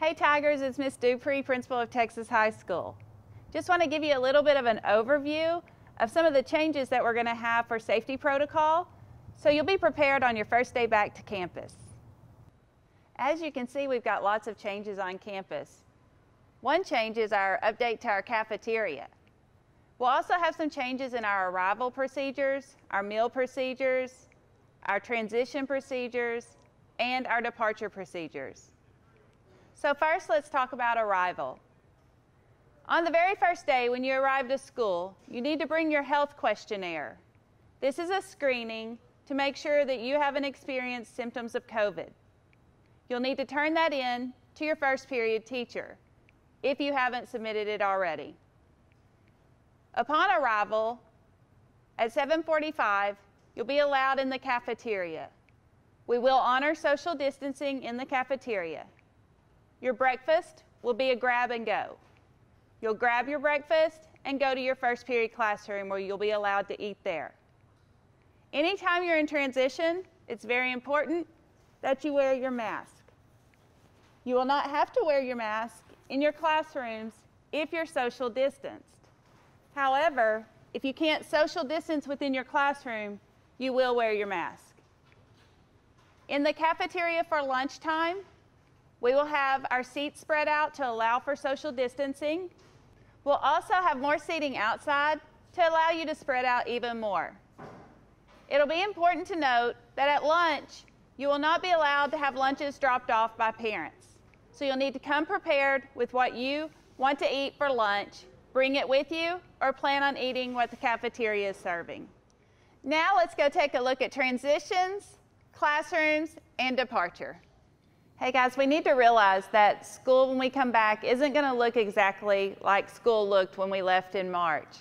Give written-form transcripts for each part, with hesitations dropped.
Hey Tigers, it's Miss Dupree, Principal of Texas High School. Just want to give you a little bit of an overview of some of the changes that we're going to have for safety protocol, so you'll be prepared on your first day back to campus. As you can see, we've got lots of changes on campus. One change is our update to our cafeteria. We'll also have some changes in our arrival procedures, our meal procedures, our transition procedures, and our departure procedures. So first, let's talk about arrival. On the very first day when you arrive to school, you need to bring your health questionnaire. This is a screening to make sure that you haven't experienced symptoms of COVID. You'll need to turn that in to your first period teacher if you haven't submitted it already. Upon arrival at 7:45, you'll be allowed in the cafeteria. We will honor social distancing in the cafeteria. Your breakfast will be a grab and go. You'll grab your breakfast and go to your first period classroom where you'll be allowed to eat there. Anytime you're in transition, it's very important that you wear your mask. You will not have to wear your mask in your classrooms if you're social distanced. However, if you can't social distance within your classroom, you will wear your mask. In the cafeteria for lunchtime, we will have our seats spread out to allow for social distancing. We'll also have more seating outside to allow you to spread out even more. It'll be important to note that at lunch, you will not be allowed to have lunches dropped off by parents. So you'll need to come prepared with what you want to eat for lunch, bring it with you, or plan on eating what the cafeteria is serving. Now let's go take a look at transitions, classrooms, and departure. Hey guys, we need to realize that school when we come back isn't going to look exactly like school looked when we left in March.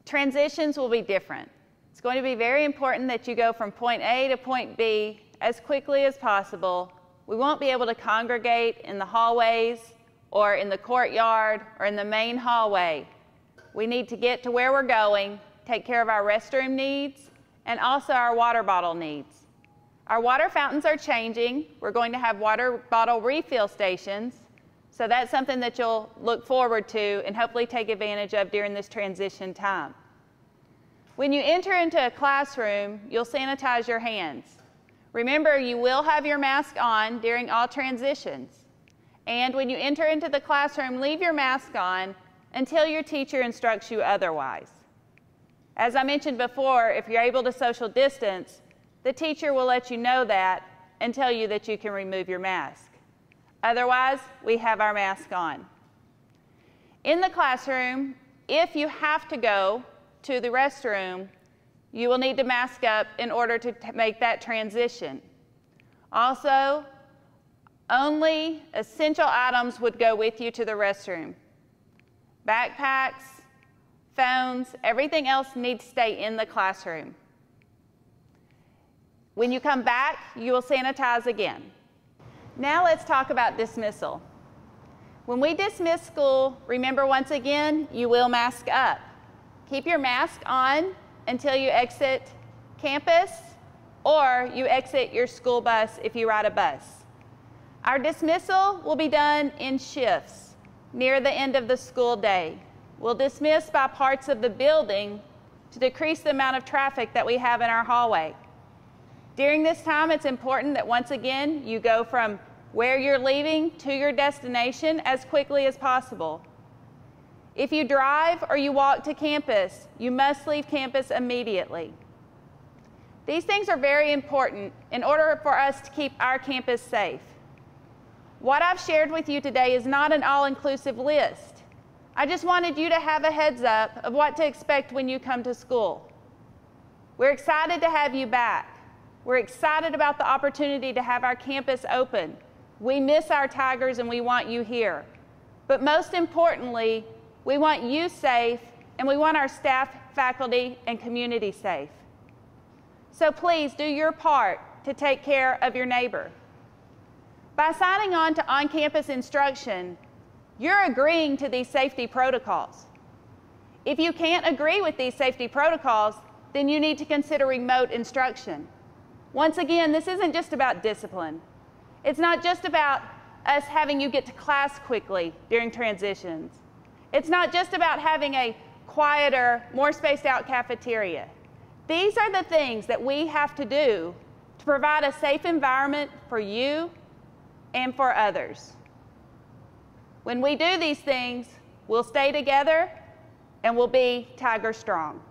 Transitions will be different. It's going to be very important that you go from point A to point B as quickly as possible. We won't be able to congregate in the hallways or in the courtyard or in the main hallway. We need to get to where we're going, take care of our restroom needs, and also our water bottle needs. Our water fountains are changing. We're going to have water bottle refill stations, so that's something that you'll look forward to and hopefully take advantage of during this transition time. When you enter into a classroom, you'll sanitize your hands. Remember, you will have your mask on during all transitions. And when you enter into the classroom, leave your mask on until your teacher instructs you otherwise. As I mentioned before, if you're able to social distance, the teacher will let you know that and tell you that you can remove your mask. Otherwise, we have our mask on. In the classroom, if you have to go to the restroom, you will need to mask up in order to make that transition. Also, only essential items would go with you to the restroom. Backpacks, phones, everything else needs to stay in the classroom. When you come back, you will sanitize again. Now let's talk about dismissal. When we dismiss school, remember once again, you will mask up. Keep your mask on until you exit campus or you exit your school bus if you ride a bus. Our dismissal will be done in shifts near the end of the school day. We'll dismiss by parts of the building to decrease the amount of traffic that we have in our hallway. During this time, it's important that once again, you go from where you're leaving to your destination as quickly as possible. If you drive or you walk to campus, you must leave campus immediately. These things are very important in order for us to keep our campus safe. What I've shared with you today is not an all-inclusive list. I just wanted you to have a heads up of what to expect when you come to school. We're excited to have you back. We're excited about the opportunity to have our campus open. We miss our Tigers and we want you here. But most importantly, we want you safe and we want our staff, faculty, and community safe. So please do your part to take care of your neighbor. By signing on to on-campus instruction, you're agreeing to these safety protocols. If you can't agree with these safety protocols, then you need to consider remote instruction. Once again, this isn't just about discipline. It's not just about us having you get to class quickly during transitions. It's not just about having a quieter, more spaced out cafeteria. These are the things that we have to do to provide a safe environment for you and for others. When we do these things, we'll stay together and we'll be Tiger Strong.